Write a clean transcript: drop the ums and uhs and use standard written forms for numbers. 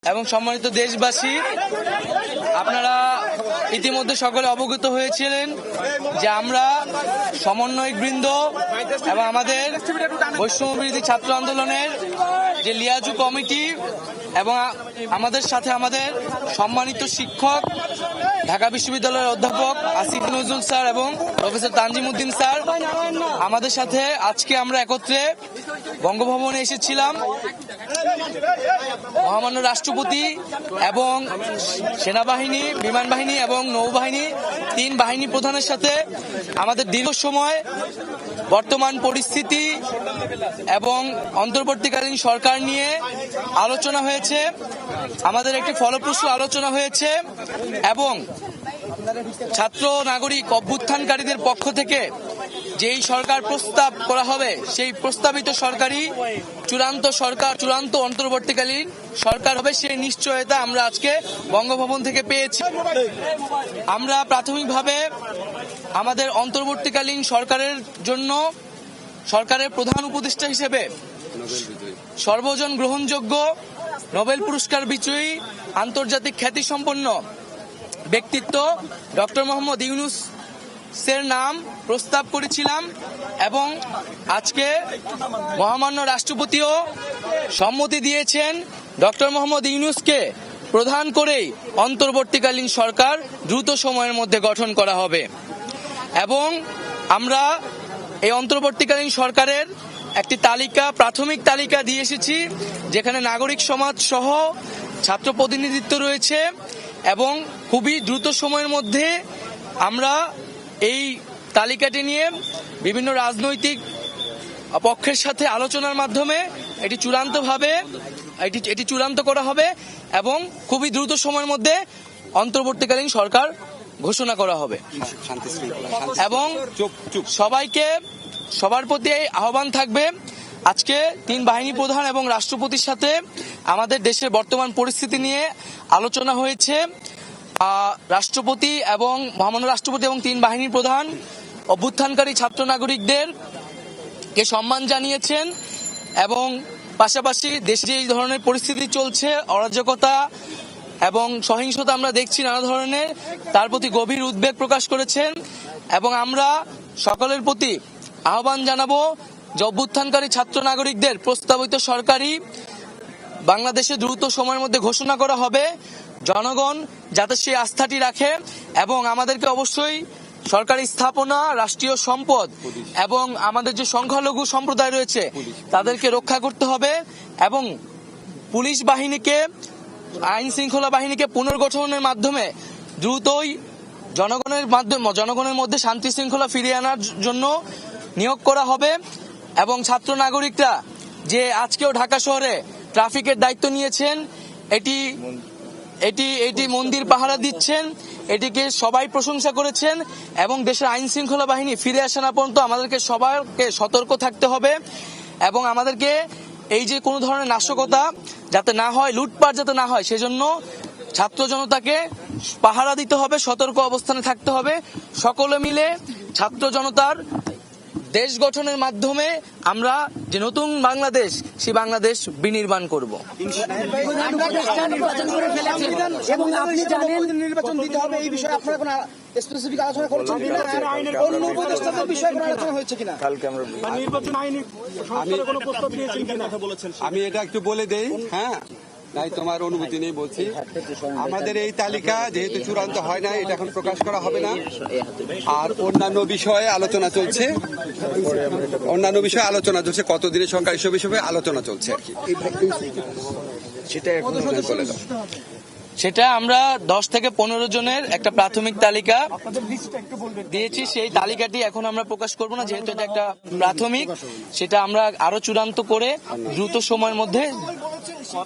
এবং সম্মানিত দেশবাসী, আপনারা ইতিমধ্যে সকলে অবগত হয়েছিলেন যে আমরা সমন্বয়ক বৃন্দ এবং আমাদের বৈষম্য বিরোধী ছাত্র আন্দোলনের যে লিয়াজু কমিটি এবং আমাদের সাথে আমাদের সম্মানিত শিক্ষক ঢাকা বিশ্ববিদ্যালয়ের অধ্যাপক আসিফ নজরুল স্যার এবং প্রফেসর তানজিম উদ্দিন স্যার আমাদের সাথে আজকে আমরা একত্রে বঙ্গভবনে এসেছিলাম। মহামান্য রাষ্ট্রপতি এবং সেনাবাহিনী, বিমান বাহিনী এবং নৌবাহিনী, তিন বাহিনী প্রধানের সাথে আমাদের দীর্ঘ সময় বর্তমান পরিস্থিতি এবং অন্তর্বর্তীকালীন সরকার নিয়ে আলোচনা হয়েছে। আমাদের একটি ফলপ্রসূ আলোচনা হয়েছে এবং ছাত্র নাগরিক অভ্যুত্থানকারীদের পক্ষ থেকে যেই সরকার প্রস্তাব করা হবে সেই প্রস্তাবিত সরকারই চূড়ান্ত অন্তর্বর্তীকালীন সরকার হবে, সেই নিশ্চয়তা আমরা আজকে বঙ্গভবন থেকে পেয়েছি। আমরা প্রাথমিকভাবে আমাদের অন্তর্বর্তীকালীন সরকারের জন্য সরকারের প্রধান উপদেষ্টা হিসেবে সর্বজন গ্রহণযোগ্য নোবেল পুরস্কার বিজয়ী আন্তর্জাতিক খ্যাতিসম্পন্ন ব্যক্তিত্ব ডক্টর মোহাম্মদ ইউনূসের নাম প্রস্তাব করেছিলাম এবং আজকে মহামান্য রাষ্ট্রপতিও সম্মতি দিয়েছেন ডক্টর মোহাম্মদ ইউনূসকে প্রধান করেই অন্তর্বর্তীকালীন সরকার দ্রুত সময়ের মধ্যে গঠন করা হবে। এবং আমরা এই অন্তর্বর্তীকালীন সরকারের একটি প্রাথমিক তালিকা দিয়ে এসেছি, যেখানে নাগরিক সমাজ সহ ছাত্র প্রতিনিধিত্ব রয়েছে এবং খুবই দ্রুত সময়ের মধ্যে আমরা এই তালিকাটি নিয়ে বিভিন্ন রাজনৈতিক পক্ষের সাথে আলোচনার মাধ্যমে এটি চূড়ান্ত করা হবে এবং খুবই দ্রুত সময়ের মধ্যে অন্তর্বর্তীকালীন সরকার ঘোষণা করা হবে। এবং সবার প্রতি আহ্বান থাকবে, আজকে তিন বাহিনী প্রধান এবং রাষ্ট্রপতির সাথে আমাদের দেশের বর্তমান পরিস্থিতি নিয়ে আলোচনা হয়েছে। রাষ্ট্রপতি এবং মহামান্য রাষ্ট্রপতি এবং তিন বাহিনীর প্রধান অভ্যুত্থানকারী ছাত্র নাগরিকদেরকে সম্মান জানিয়েছেন এবং পাশাপাশি দেশে যে এই ধরনের পরিস্থিতি চলছে, অরাজকতা এবং সহিংসতা আমরা দেখছি নানা ধরনের, তার প্রতি গভীর উদ্বেগ প্রকাশ করেছেন। এবং আমরা সকলের প্রতি আহ্বান জানাবো যে অভ্যুত্থানকারী ছাত্র নাগরিকদের প্রস্তাবিত সরকারি বাংলাদেশে দ্রুত সময়ের মধ্যে ঘোষণা করা হবে। জনগণ যাতে সেই আস্থাটি রাখে এবং আমাদেরকে অবশ্যই সরকারি স্থাপনা, রাষ্ট্রীয় সম্পদ এবং আমাদের যে সংখ্যালঘু সম্প্রদায় রয়েছে তাদেরকে রক্ষা করতে হবে এবং পুলিশ বাহিনীকে, আইন শৃঙ্খলা বাহিনীকে পুনর্গঠনের মাধ্যমে দ্রুতই জনগণের মধ্যে শান্তি শৃঙ্খলা ফিরিয়ে আনার জন্য নিয়োগ করা হবে। এবং ছাত্র নাগরিকরা যে আজকেও ঢাকা শহরে ট্রাফিকের দায়িত্ব নিয়েছেন, এটি মন্দির পাহারা দিচ্ছেন, এটিকে সবাই প্রশংসা করেছেন এবং দেশের আইন শৃঙ্খলা বাহিনী ফিরে আসা না পর্যন্ত আমাদেরকে সবাইকে সতর্ক থাকতে হবে এবং আমাদেরকে এই যে কোনো ধরনের নাশকতা যাতে না হয়, লুটপাট যাতে না হয়, সেজন্য ছাত্র জনতাকে পাহারা দিতে হবে, সতর্ক অবস্থানে থাকতে হবে। সকলে মিলে ছাত্র জনতার দেশ গঠনের মাধ্যমে আমরা যে নতুন বাংলাদেশ, সেই বাংলাদেশ বিনির্মাণ করব। নির্বাচন দিতে হবে এই বিষয়ে আপনারা কোনো স্পেসিফিক আলোচনা করেছেন কিনা? অন্য উপদেষ্টাদের বিষয়ে কোনো আলোচনা হয়েছে কিনা? আমি এটা একটু বলে দেই, হ্যাঁ, নাই তোমার অনুমতি নেই বলছি। আমাদের এই তালিকা যেহেতু চূড়ান্ত হয় না, এটা এখন প্রকাশ করা হবে না। আর অন্যান্য বিষয়ে আলোচনা চলছে, কতদিনের সংখ্যা এসব বিষয়ে আলোচনা চলছে আর কি। সেটা আমরা 10 থেকে 15 জনের একটা প্রাথমিক তালিকা দিয়েছি। সেই তালিকাটি এখন আমরা প্রকাশ করব না, যেহেতু এটা একটা প্রাথমিক। সেটা আমরা আরো চূড়ান্ত করে দ্রুত সময়ের মধ্যে